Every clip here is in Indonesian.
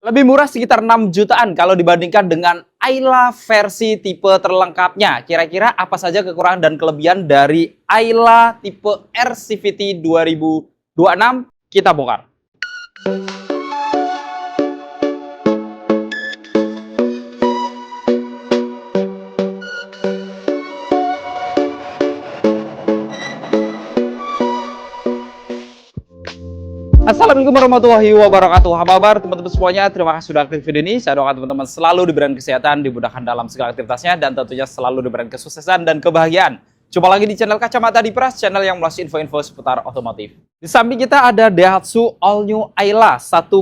Lebih murah sekitar 6 jutaan kalau dibandingkan dengan Ayla versi tipe terlengkapnya. Kira-kira apa saja kekurangan dan kelebihan dari Ayla tipe R CVT 2026? Kita bongkar. Assalamualaikum warahmatullahi wabarakatuh. Apa kabar teman-teman semuanya? Terima kasih sudah aktif video ini. Saya doakan teman-teman selalu diberikan kesehatan, dimudahkan dalam segala aktivitasnya, dan tentunya selalu diberikan kesuksesan dan kebahagiaan. Jumpa lagi di channel Kacamata Dipras, channel yang meluas info-info seputar otomotif. Di samping kita ada Daihatsu All New Ayla 1,2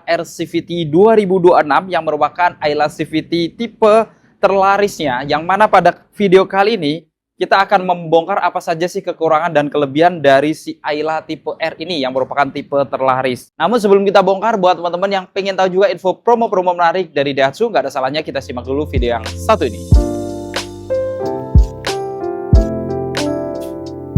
R CVT 2026 yang merupakan Ayla CVT tipe terlarisnya, yang mana pada video kali ini kita akan membongkar apa saja sih kekurangan dan kelebihan dari si Ayla tipe R ini yang merupakan tipe terlaris. Namun sebelum kita bongkar, buat teman-teman yang pengen tahu juga info promo-promo menarik dari Daihatsu, nggak ada salahnya kita simak dulu video yang satu ini.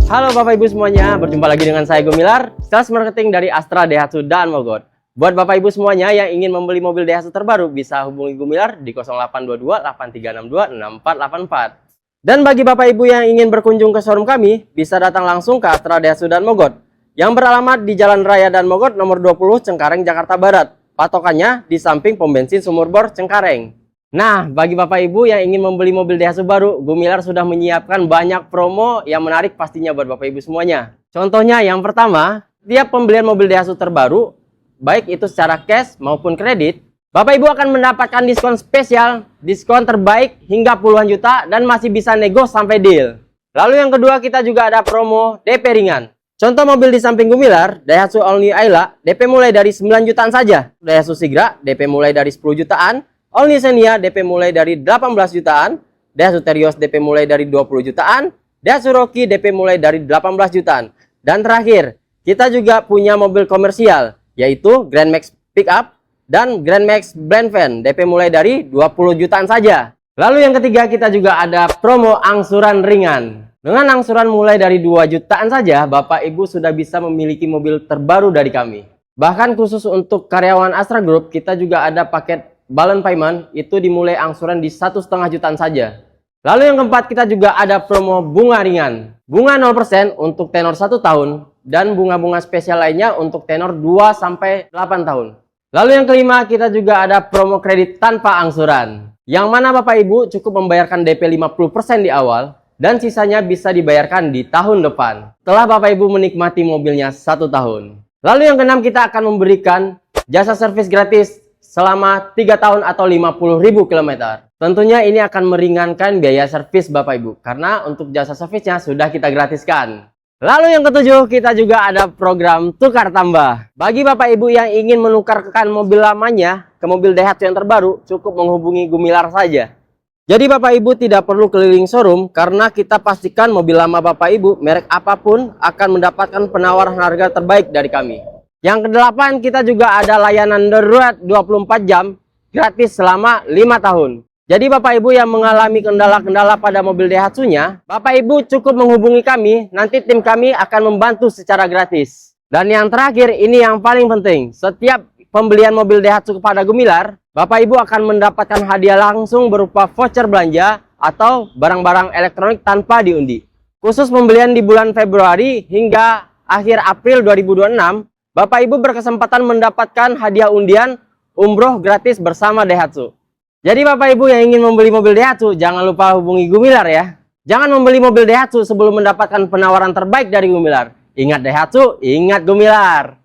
Halo Bapak Ibu semuanya, berjumpa lagi dengan saya Gumilar, sales marketing dari Astra, Daihatsu, dan Mogot. Buat Bapak Ibu semuanya yang ingin membeli mobil Daihatsu terbaru, bisa hubungi Gumilar di 0822 8362 6484. Dan bagi Bapak Ibu yang ingin berkunjung ke showroom kami, bisa datang langsung ke Astra, Daihatsu, dan Mogot yang beralamat di Jalan Raya Dan Mogot nomor 20 Cengkareng, Jakarta Barat. Patokannya di samping pom bensin Sumur Bor Cengkareng. Nah, bagi Bapak Ibu yang ingin membeli mobil Daihatsu baru, Gumilar sudah menyiapkan banyak promo yang menarik pastinya buat Bapak Ibu semuanya. Contohnya yang pertama, tiap pembelian mobil Daihatsu terbaru, baik itu secara cash maupun kredit, Bapak Ibu akan mendapatkan diskon spesial, diskon terbaik hingga puluhan juta, dan masih bisa nego sampai deal. Lalu yang kedua, kita juga ada promo DP ringan. Contoh mobil di samping Gumilar, Daihatsu All New Ayla, DP mulai dari 9 jutaan saja. Daihatsu Sigra, DP mulai dari 10 jutaan. All New Xenia, DP mulai dari 18 jutaan. Daihatsu Terios, DP mulai dari 20 jutaan. Daihatsu Rocky, DP mulai dari 18 jutaan. Dan terakhir, kita juga punya mobil komersial, yaitu Grand Max Pickup dan Grand Max Blend Van, DP mulai dari 20 jutaan saja. Lalu yang ketiga, kita juga ada promo angsuran ringan. Dengan angsuran mulai dari 2 jutaan saja, Bapak Ibu sudah bisa memiliki mobil terbaru dari kami. Bahkan khusus untuk karyawan Astra Group, kita juga ada paket balance payment, itu dimulai angsuran di 1,5 jutaan saja. Lalu yang keempat, kita juga ada promo bunga ringan. Bunga 0% untuk tenor 1 tahun, dan bunga-bunga spesial lainnya untuk tenor 2-8 tahun. Lalu yang kelima, kita juga ada promo kredit tanpa angsuran. Yang mana Bapak Ibu cukup membayarkan DP 50% di awal, dan sisanya bisa dibayarkan di tahun depan, setelah Bapak Ibu menikmati mobilnya 1 tahun. Lalu yang keenam, kita akan memberikan jasa servis gratis selama 3 tahun atau 50.000 km. Tentunya ini akan meringankan biaya servis Bapak Ibu, karena untuk jasa servisnya sudah kita gratiskan. Lalu yang ketujuh, kita juga ada program tukar tambah. Bagi Bapak Ibu yang ingin menukarkan mobil lamanya ke mobil Daihatsu yang terbaru, cukup menghubungi Gumilar saja. Jadi Bapak Ibu tidak perlu keliling showroom, karena kita pastikan mobil lama Bapak Ibu, merek apapun, akan mendapatkan penawaran harga terbaik dari kami. Yang kedelapan, kita juga ada layanan darurat 24 jam, gratis selama 5 tahun. Jadi Bapak Ibu yang mengalami kendala-kendala pada mobil Daihatsu-nya, Bapak Ibu cukup menghubungi kami, nanti tim kami akan membantu secara gratis. Dan yang terakhir, ini yang paling penting, setiap pembelian mobil Daihatsu kepada Gumilar, Bapak Ibu akan mendapatkan hadiah langsung berupa voucher belanja atau barang-barang elektronik tanpa diundi. Khusus pembelian di bulan Februari hingga akhir April 2026, Bapak Ibu berkesempatan mendapatkan hadiah undian umroh gratis bersama Daihatsu. Jadi Bapak Ibu yang ingin membeli mobil Daihatsu, jangan lupa hubungi Gumilar ya. Jangan membeli mobil Daihatsu sebelum mendapatkan penawaran terbaik dari Gumilar. Ingat Daihatsu, ingat Gumilar.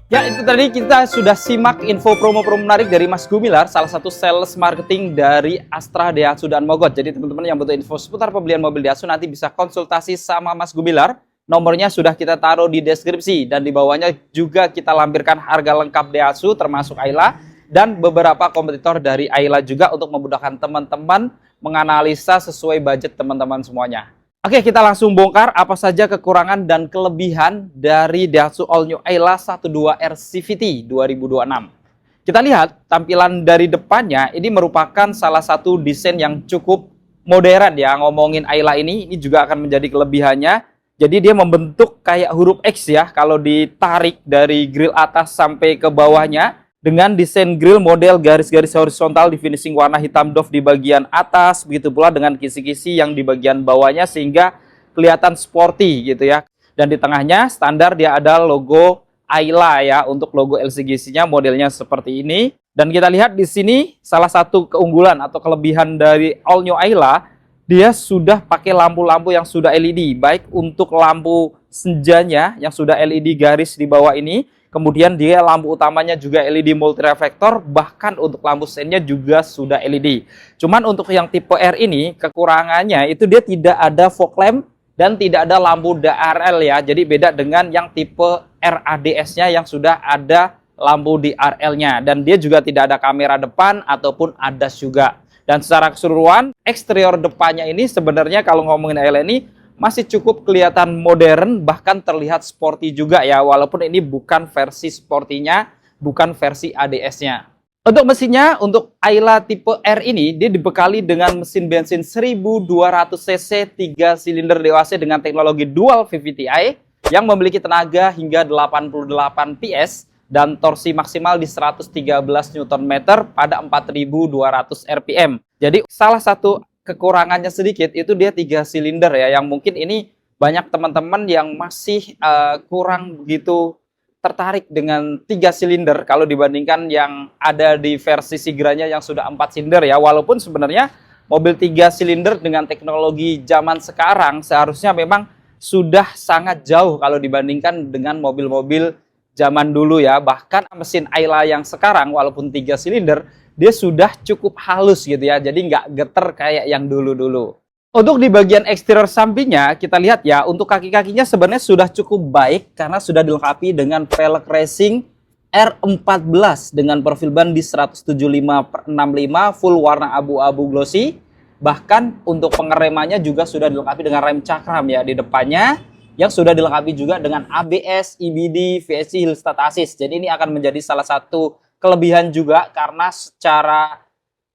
Ya, itu tadi kita sudah simak info promo-promo menarik dari Mas Gumilar, salah satu sales marketing dari Astra, Daihatsu, dan Mogot. Jadi teman-teman yang butuh info seputar pembelian mobil Daihatsu nanti bisa konsultasi sama Mas Gumilar. Nomornya sudah kita taruh di deskripsi, dan di bawahnya juga kita lampirkan harga lengkap Daihatsu termasuk Ayla dan beberapa kompetitor dari Ayla juga untuk memudahkan teman-teman menganalisa sesuai budget teman-teman semuanya. Oke, kita langsung bongkar apa saja kekurangan dan kelebihan dari Daihatsu All New Ayla 1.2 R CVT 2026. Kita lihat tampilan dari depannya, ini merupakan salah satu desain yang cukup modern ya. Ngomongin Ayla ini juga akan menjadi kelebihannya. Jadi dia membentuk kayak huruf X ya, kalau ditarik dari grill atas sampai ke bawahnya, dengan desain grill model garis-garis horizontal di finishing warna hitam doff di bagian atas, begitu pula dengan kisi-kisi yang di bagian bawahnya sehingga kelihatan sporty gitu ya. Dan di tengahnya standar dia ada logo Ayla ya, untuk logo LCGC-nya modelnya seperti ini. Dan kita lihat di sini salah satu keunggulan atau kelebihan dari all new Ayla, dia sudah pakai lampu-lampu yang sudah LED, baik untuk lampu senjanya yang sudah LED garis di bawah ini, kemudian dia lampu utamanya juga LED multireflektor, bahkan untuk lampu sennya juga sudah LED. Cuman untuk yang tipe R ini, kekurangannya itu dia tidak ada fog lamp dan tidak ada lampu DRL ya, jadi beda dengan yang tipe RADS-nya yang sudah ada lampu DRL-nya, dan dia juga tidak ada kamera depan ataupun ADAS juga. Dan secara keseluruhan, eksterior depannya ini sebenarnya kalau ngomongin Ayla ini masih cukup kelihatan modern, bahkan terlihat sporty juga ya, walaupun ini bukan versi sportinya, bukan versi ADS-nya. Untuk mesinnya, untuk Ayla tipe R ini, dia dibekali dengan mesin bensin 1200 cc 3 silinder DOHC dengan teknologi dual VVT-i yang memiliki tenaga hingga 88 PS dan torsi maksimal di 113 Nm pada 4.200 RPM. Jadi salah satu kekurangannya sedikit itu dia 3 silinder ya, yang mungkin ini banyak teman-teman yang masih kurang begitu tertarik dengan 3 silinder kalau dibandingkan yang ada di versi Sigranya yang sudah 4 silinder ya. Walaupun sebenarnya mobil 3 silinder dengan teknologi zaman sekarang seharusnya memang sudah sangat jauh kalau dibandingkan dengan mobil-mobil zaman dulu ya. Bahkan mesin Ayla yang sekarang walaupun 3 silinder, dia sudah cukup halus gitu ya, jadi nggak geter kayak yang dulu-dulu. Untuk di bagian eksterior sampingnya, kita lihat ya, untuk kaki-kakinya sebenarnya sudah cukup baik karena sudah dilengkapi dengan velg racing R14 dengan profil ban di 175/65 full warna abu-abu glossy. Bahkan untuk pengeremannya juga sudah dilengkapi dengan rem cakram ya di depannya, yang sudah dilengkapi juga dengan ABS, EBD, VSC, Hill Start Assist. Jadi ini akan menjadi salah satu kelebihan juga karena secara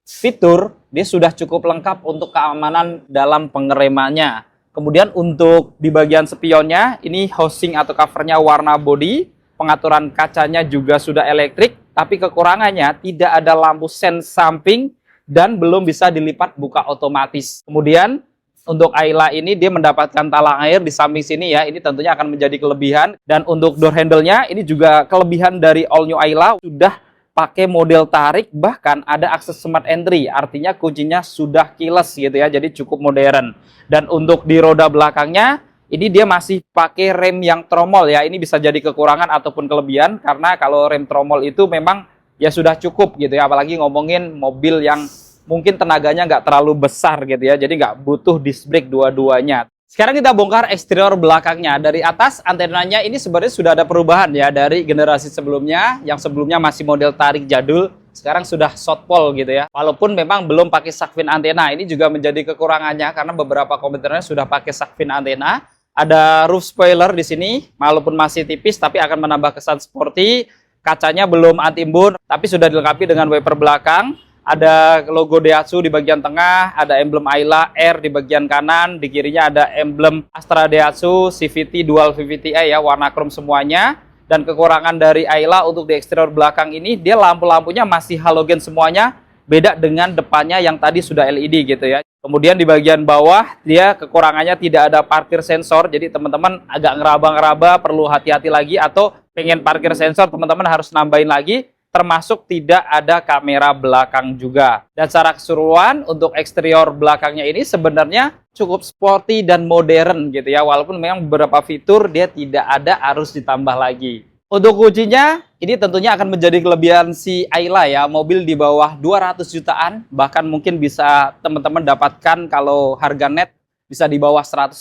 fitur dia sudah cukup lengkap untuk keamanan dalam pengeremannya. Kemudian untuk di bagian spionnya, ini housing atau covernya warna body, pengaturan kacanya juga sudah elektrik, tapi kekurangannya tidak ada lampu sen samping dan belum bisa dilipat buka otomatis. Kemudian untuk Ayla ini dia mendapatkan talang air di samping sini ya, ini tentunya akan menjadi kelebihan. Dan untuk door handle-nya ini juga kelebihan dari all new Ayla, sudah pakai model tarik, bahkan ada akses smart entry, artinya kuncinya sudah keyless gitu ya, jadi cukup modern. Dan untuk di roda belakangnya, ini dia masih pakai rem yang tromol ya, ini bisa jadi kekurangan ataupun kelebihan, karena kalau rem tromol itu memang ya sudah cukup gitu ya, apalagi ngomongin mobil yang mungkin tenaganya nggak terlalu besar gitu ya, jadi nggak butuh disc brake dua-duanya. Sekarang kita bongkar eksterior belakangnya. Dari atas antenanya ini sebenarnya sudah ada perubahan ya dari generasi sebelumnya. Yang sebelumnya masih model tarik jadul, sekarang sudah shotpole gitu ya. Walaupun memang belum pakai shark fin antena, ini juga menjadi kekurangannya karena beberapa komentarnya sudah pakai shark fin antena. Ada roof spoiler di sini, walaupun masih tipis tapi akan menambah kesan sporty. Kacanya belum anti-embun, tapi sudah dilengkapi dengan wiper belakang. Ada logo Daihatsu di bagian tengah, ada emblem Ayla R di bagian kanan, di kirinya ada emblem Astra Daihatsu CVT Dual VVT-i ya, warna chrome semuanya. Dan kekurangan dari Ayla untuk di eksterior belakang ini, dia lampu-lampunya masih halogen semuanya, beda dengan depannya yang tadi sudah LED gitu ya. Kemudian di bagian bawah, dia kekurangannya tidak ada parkir sensor, jadi teman-teman agak ngeraba-ngeraba, perlu hati-hati lagi, atau pengen parkir sensor, teman-teman harus nambahin lagi. Termasuk tidak ada kamera belakang juga. Dan secara keseluruhan untuk eksterior belakangnya ini sebenarnya cukup sporty dan modern gitu ya. Walaupun memang beberapa fitur dia tidak ada, harus ditambah lagi. Untuk kuncinya ini tentunya akan menjadi kelebihan si Ayla ya. Mobil di bawah 200 jutaan. Bahkan mungkin bisa teman-teman dapatkan kalau harga net bisa di bawah 190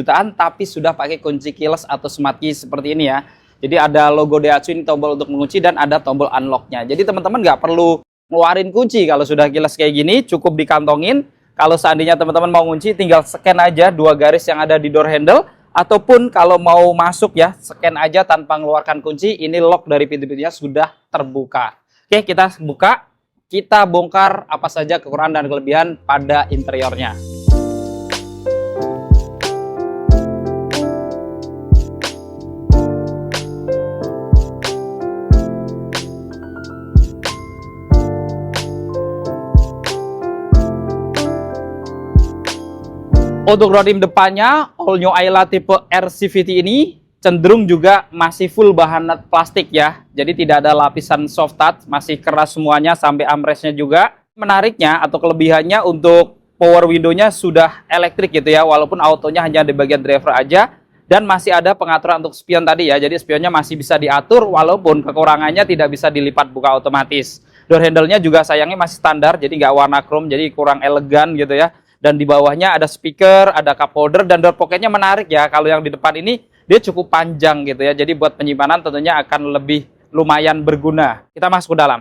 jutaan. Tapi sudah pakai kunci keyless atau smart key seperti ini ya. Jadi ada logo Daihatsu, ini tombol untuk mengunci dan ada tombol unlocknya. Jadi teman-teman nggak perlu ngeluarin kunci kalau sudah keyless kayak gini, cukup dikantongin. Kalau seandainya teman-teman mau kunci, tinggal scan aja 2 garis yang ada di door handle. Ataupun kalau mau masuk ya, scan aja tanpa mengeluarkan kunci, ini lock dari pintu-pintunya sudah terbuka. Oke, kita buka. kita bongkar apa saja kekurangan dan kelebihan pada interiornya. Untuk rod rim depannya, all new Ayla tipe RCVT ini cenderung juga masih full bahan plastik ya. Jadi tidak ada lapisan soft touch, masih keras semuanya sampai armrestnya juga. Menariknya atau kelebihannya untuk power window-nya sudah elektrik gitu ya, walaupun autonya hanya di bagian driver aja. Dan masih ada pengaturan untuk spion tadi ya, jadi spionnya masih bisa diatur walaupun kekurangannya tidak bisa dilipat buka otomatis. Door handle-nya juga sayangnya masih standar, jadi nggak warna chrome, jadi kurang elegan gitu ya. Dan di bawahnya ada speaker, ada cup holder, dan door pocketnya menarik ya. Kalau yang di depan ini dia cukup panjang gitu ya. Jadi buat penyimpanan tentunya akan lebih lumayan berguna. Kita masuk ke dalam.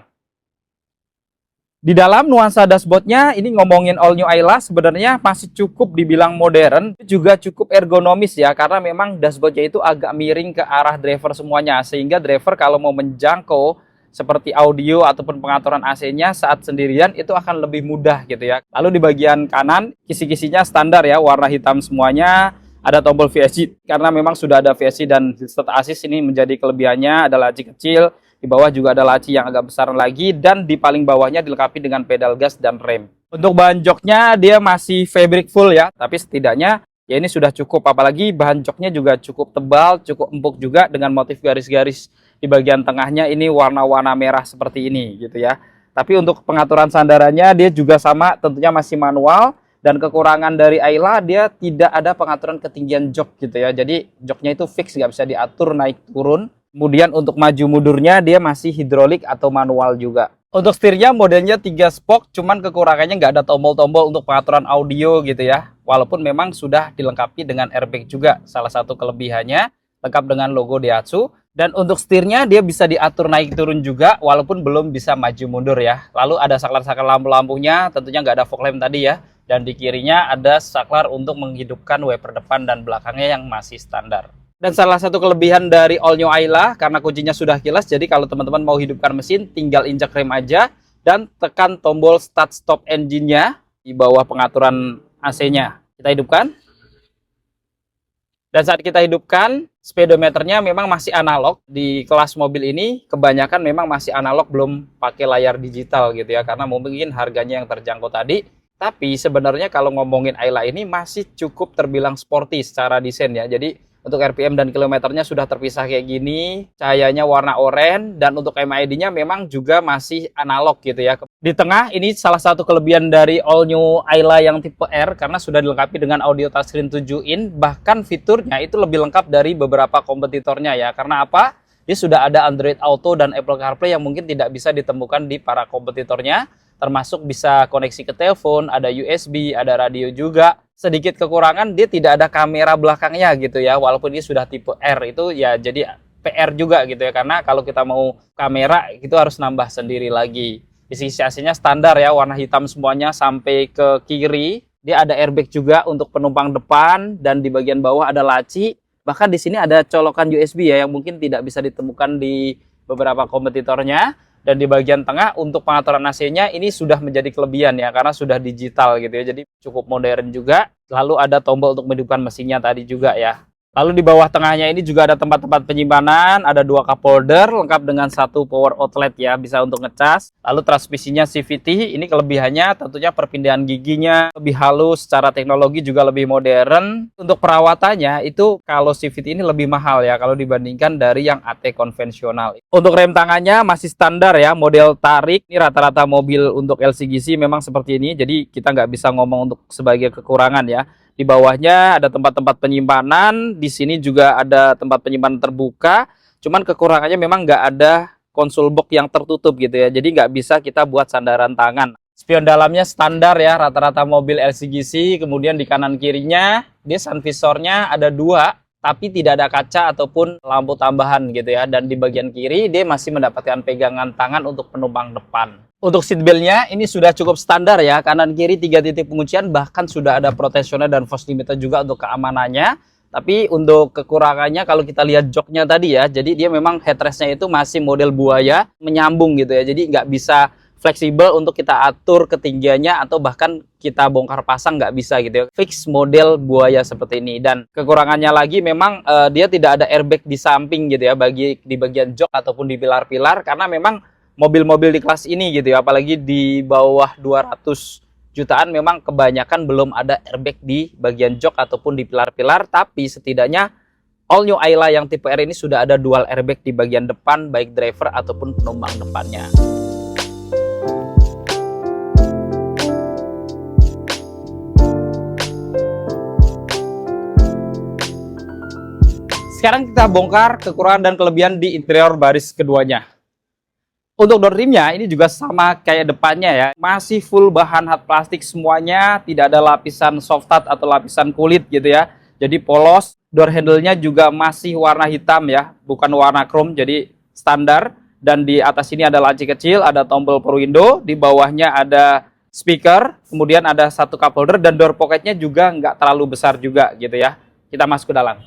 Di dalam nuansa dashboardnya ini ngomongin all new Ayla sebenarnya masih cukup dibilang modern, juga cukup ergonomis ya. Karena memang dashboardnya itu agak miring ke arah driver semuanya. Sehingga driver kalau mau menjangkau seperti audio ataupun pengaturan AC-nya saat sendirian itu akan lebih mudah gitu ya. Lalu di bagian kanan kisi-kisinya standar ya, warna hitam semuanya. Ada tombol VSC karena memang sudah ada VSC dan headset assist, ini menjadi kelebihannya. Ada laci kecil, di bawah juga ada laci yang agak besar lagi, dan di paling bawahnya dilengkapi dengan pedal gas dan rem. Untuk bahan joknya dia masih fabric full ya, tapi setidaknya ya ini sudah cukup, apalagi bahan joknya juga cukup tebal, cukup empuk juga dengan motif garis-garis di bagian tengahnya ini warna-warna merah seperti ini gitu ya. Tapi untuk pengaturan sandarannya dia juga sama, tentunya masih manual. Dan kekurangan dari Ayla dia tidak ada pengaturan ketinggian jok gitu ya. Jadi joknya itu fix, nggak bisa diatur naik turun. Kemudian untuk maju mundurnya dia masih hidrolik atau manual juga. Untuk setirnya modelnya 3 spoke, cuman kekurangannya nggak ada tombol-tombol untuk pengaturan audio gitu ya. Walaupun memang sudah dilengkapi dengan airbag juga, salah satu kelebihannya, lengkap dengan logo Daihatsu. Dan untuk setirnya dia bisa diatur naik turun juga, walaupun belum bisa maju mundur ya. Lalu ada saklar-saklar lampu-lampunya, tentunya nggak ada fog lamp tadi ya. Dan di kirinya ada saklar untuk menghidupkan wiper depan dan belakangnya yang masih standar. Dan salah satu kelebihan dari all new Ayla, karena kuncinya sudah kilas, jadi kalau teman-teman mau hidupkan mesin, tinggal injak rem aja dan tekan tombol start stop engine-nya di bawah pengaturan AC-nya. Kita hidupkan. Dan saat kita hidupkan, speedometernya memang masih analog. Di kelas mobil ini kebanyakan memang masih analog, belum pakai layar digital gitu ya, karena mungkin harganya yang terjangkau tadi. Tapi sebenarnya kalau ngomongin Ayla ini masih cukup terbilang sporty secara desain ya. Jadi untuk RPM dan kilometernya sudah terpisah kayak gini, cahayanya warna oranye, dan untuk MID-nya memang juga masih analog gitu ya. Di tengah ini salah satu kelebihan dari all new Ayla yang tipe R, karena sudah dilengkapi dengan audio touchscreen 7 in, bahkan fiturnya itu lebih lengkap dari beberapa kompetitornya ya. Karena apa? Dia sudah ada Android Auto dan Apple CarPlay yang mungkin tidak bisa ditemukan di para kompetitornya. Termasuk bisa koneksi ke telepon, ada USB, ada radio juga. Sedikit kekurangan dia tidak ada kamera belakangnya gitu ya, walaupun dia sudah tipe R, itu ya jadi PR juga gitu ya, karena kalau kita mau kamera itu harus nambah sendiri lagi. Di sisi AC-nya standar ya, warna hitam semuanya sampai ke kiri. Dia ada airbag juga untuk penumpang depan, dan di bagian bawah ada laci. Bahkan di sini ada colokan USB ya yang mungkin tidak bisa ditemukan di beberapa kompetitornya. Dan di bagian tengah untuk pengaturan AC-nya ini sudah menjadi kelebihan ya, karena sudah digital gitu ya, jadi cukup modern juga. Lalu ada tombol untuk menghidupkan mesinnya tadi juga ya. Lalu di bawah tengahnya ini juga ada tempat-tempat penyimpanan, ada 2 cup holder lengkap dengan 1 power outlet ya, bisa untuk ngecas. Lalu transmisinya CVT, ini kelebihannya tentunya perpindahan giginya lebih halus, secara teknologi juga lebih modern. Untuk perawatannya itu kalau CVT ini lebih mahal ya kalau dibandingkan dari yang AT konvensional. Untuk rem tangannya masih standar ya, model tarik. Ini rata-rata mobil untuk LCGC memang seperti ini, jadi kita nggak bisa ngomong untuk sebagai kekurangan ya. Di bawahnya ada tempat-tempat penyimpanan, di sini juga ada tempat penyimpanan terbuka. Cuman kekurangannya memang nggak ada konsol box yang tertutup gitu ya, jadi nggak bisa kita buat sandaran tangan. Spion dalamnya standar ya, rata-rata mobil LCGC. Kemudian di kanan kirinya dia sun visornya ada 2, tapi tidak ada kaca ataupun lampu tambahan gitu ya. Dan di bagian kiri dia masih mendapatkan pegangan tangan untuk penumpang depan. Untuk seatbeltnya ini sudah cukup standar ya, kanan kiri 3 titik penguncian, bahkan sudah ada proteksioner dan force limiter juga untuk keamanannya. Tapi untuk kekurangannya kalau kita lihat joknya tadi ya, jadi dia memang headrestnya itu masih model buaya menyambung gitu ya, jadi nggak bisa fleksibel untuk kita atur ketinggiannya atau bahkan kita bongkar pasang nggak bisa gitu ya. Fix model buaya seperti ini. Dan kekurangannya lagi memang dia tidak ada airbag di samping gitu ya, di bagian jok ataupun di pilar-pilar, karena memang mobil-mobil di kelas ini gitu ya, apalagi di bawah 200 jutaan memang kebanyakan belum ada airbag di bagian jok ataupun di pilar-pilar. Tapi setidaknya all new Ayla yang tipe R ini sudah ada dual airbag di bagian depan, baik driver ataupun penumpang depannya. Sekarang kita bongkar kekurangan dan kelebihan di interior baris keduanya. Untuk door rimnya ini juga sama kayak depannya ya, masih full bahan hard plastik semuanya, tidak ada lapisan soft touch atau lapisan kulit gitu ya. Jadi polos. Door handle-nya juga masih warna hitam ya, bukan warna chrome, jadi standar. Dan di atas ini ada laci kecil, ada tombol power window, di bawahnya ada speaker, kemudian ada satu cup holder, dan door pocketnya juga nggak terlalu besar juga gitu ya. Kita masuk ke dalam.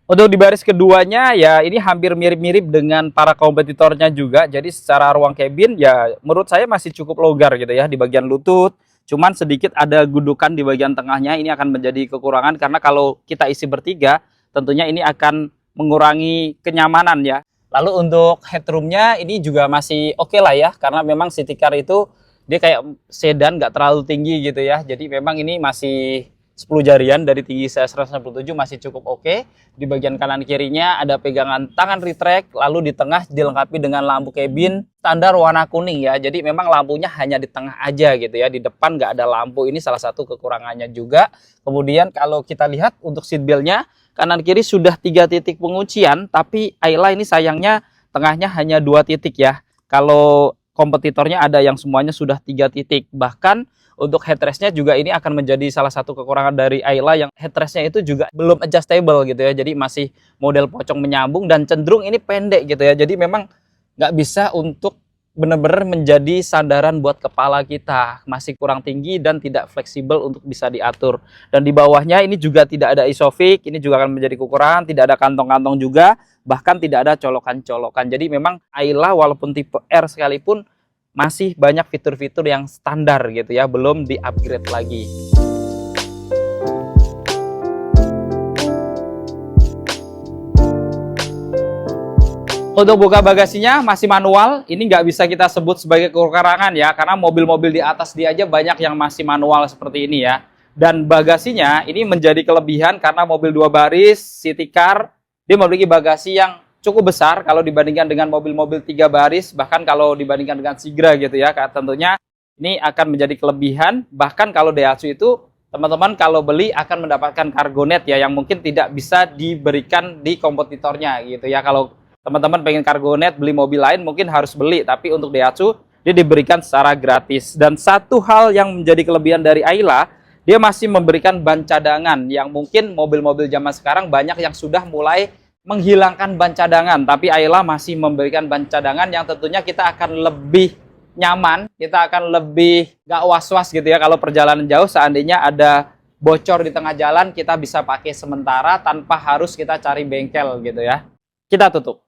Untuk di baris keduanya ya ini hampir mirip-mirip dengan para kompetitornya juga. Jadi secara ruang cabin ya menurut saya masih cukup longgar gitu ya di bagian lutut. Cuman sedikit ada gundukan di bagian tengahnya, ini akan menjadi kekurangan karena kalau kita isi bertiga tentunya ini akan mengurangi kenyamanan ya. Lalu untuk headroomnya ini juga masih oke lah ya, karena memang city car itu dia kayak sedan, nggak terlalu tinggi gitu ya. Jadi memang ini masih 10 jarian dari tinggi saya 197 masih cukup oke. Di bagian kanan kirinya ada pegangan tangan retract, lalu di tengah dilengkapi dengan lampu cabin standar warna kuning ya. Jadi memang lampunya hanya di tengah aja gitu ya, di depan nggak ada lampu, ini salah satu kekurangannya juga. Kemudian kalau kita lihat untuk seat beltnya kanan kiri sudah 3 titik penguncian, tapi Ayla ini sayangnya tengahnya hanya 2 titik ya. Kalau kompetitornya ada yang semuanya sudah 3 titik. Bahkan untuk headrestnya juga ini akan menjadi salah satu kekurangan dari Ayla, yang headrestnya itu juga belum adjustable gitu ya. Jadi masih model pocong menyambung dan cenderung ini pendek gitu ya. Jadi memang nggak bisa untuk benar-benar menjadi sandaran buat kepala kita. Masih kurang tinggi dan tidak fleksibel untuk bisa diatur. Dan di bawahnya ini juga tidak ada isofix. Ini juga akan menjadi kekurangan. Tidak ada kantong-kantong juga. Bahkan tidak ada colokan-colokan. Jadi memang Ayla walaupun tipe R sekalipun masih banyak fitur-fitur yang standar gitu ya, belum di-upgrade lagi. Untuk buka bagasinya masih manual, ini nggak bisa kita sebut sebagai kekurangan ya, karena mobil-mobil di atas dia aja banyak yang masih manual seperti ini ya. Dan bagasinya ini menjadi kelebihan karena mobil 2 baris, city car, dia memiliki bagasi yang cukup besar kalau dibandingkan dengan mobil-mobil 3 baris, bahkan kalau dibandingkan dengan Sigra gitu ya. Tentunya ini akan menjadi kelebihan. Bahkan kalau Daihatsu itu teman-teman kalau beli akan mendapatkan cargo net ya, yang mungkin tidak bisa diberikan di kompetitornya gitu ya. Kalau teman-teman pengen cargo net beli mobil lain mungkin harus beli, tapi untuk Daihatsu dia diberikan secara gratis. Dan satu hal yang menjadi kelebihan dari Ayla, dia masih memberikan ban cadangan, yang mungkin mobil-mobil zaman sekarang banyak yang sudah mulai menghilangkan ban cadangan, tapi Ayla masih memberikan ban cadangan yang tentunya kita akan lebih nyaman, kita akan lebih gak was-was gitu ya kalau perjalanan jauh. Seandainya ada bocor di tengah jalan, kita bisa pakai sementara tanpa harus kita cari bengkel gitu ya. Kita tutup.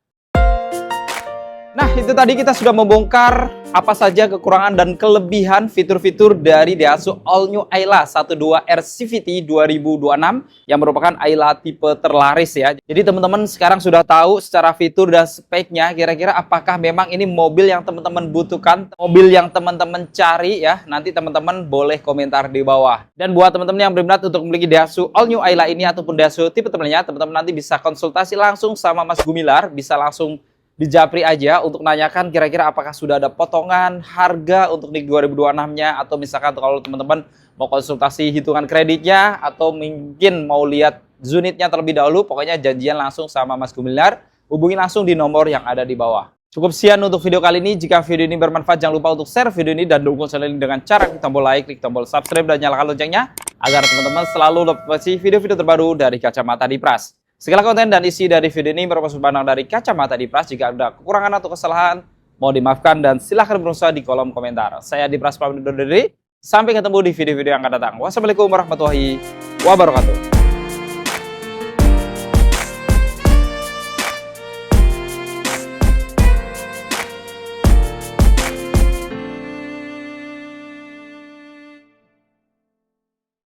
Nah, itu tadi kita sudah membongkar apa saja kekurangan dan kelebihan fitur-fitur dari Daihatsu All New Ayla 12R CVT 2026 yang merupakan Ayla tipe terlaris ya. Jadi teman-teman sekarang sudah tahu secara fitur dan speknya kira-kira apakah memang ini mobil yang teman-teman butuhkan, mobil yang teman-teman cari ya. Nanti teman-teman boleh komentar di bawah. Dan buat teman-teman yang berminat untuk memiliki Daihatsu All New Ayla ini ataupun Daihatsu tipe temannya, teman-teman nanti bisa konsultasi langsung sama Mas Gumilar, bisa langsung di Japri aja untuk nanyakan kira-kira apakah sudah ada potongan harga untuk di 2026-nya, atau misalkan kalau teman-teman mau konsultasi hitungan kreditnya atau mungkin mau lihat unitnya terlebih dahulu, pokoknya janjian langsung sama Mas Gumilar, hubungi langsung di nomor yang ada di bawah. Cukup sekian untuk video kali ini. Jika video ini bermanfaat, jangan lupa untuk share video ini dan dukung channel ini dengan cara klik tombol like, klik tombol subscribe, dan nyalakan loncengnya agar teman-teman selalu dapat video-video terbaru dari Kacamata Dipras. Segala konten dan isi dari video ini merupakan sudut pandang dari Kacamata Dipras. Jika ada kekurangan atau kesalahan, mohon dimaafkan dan silahkan berusaha di kolom komentar. Saya Dipras pamit undur diri. Sampai ketemu di video-video yang akan datang. Wassalamualaikum warahmatullahi wabarakatuh.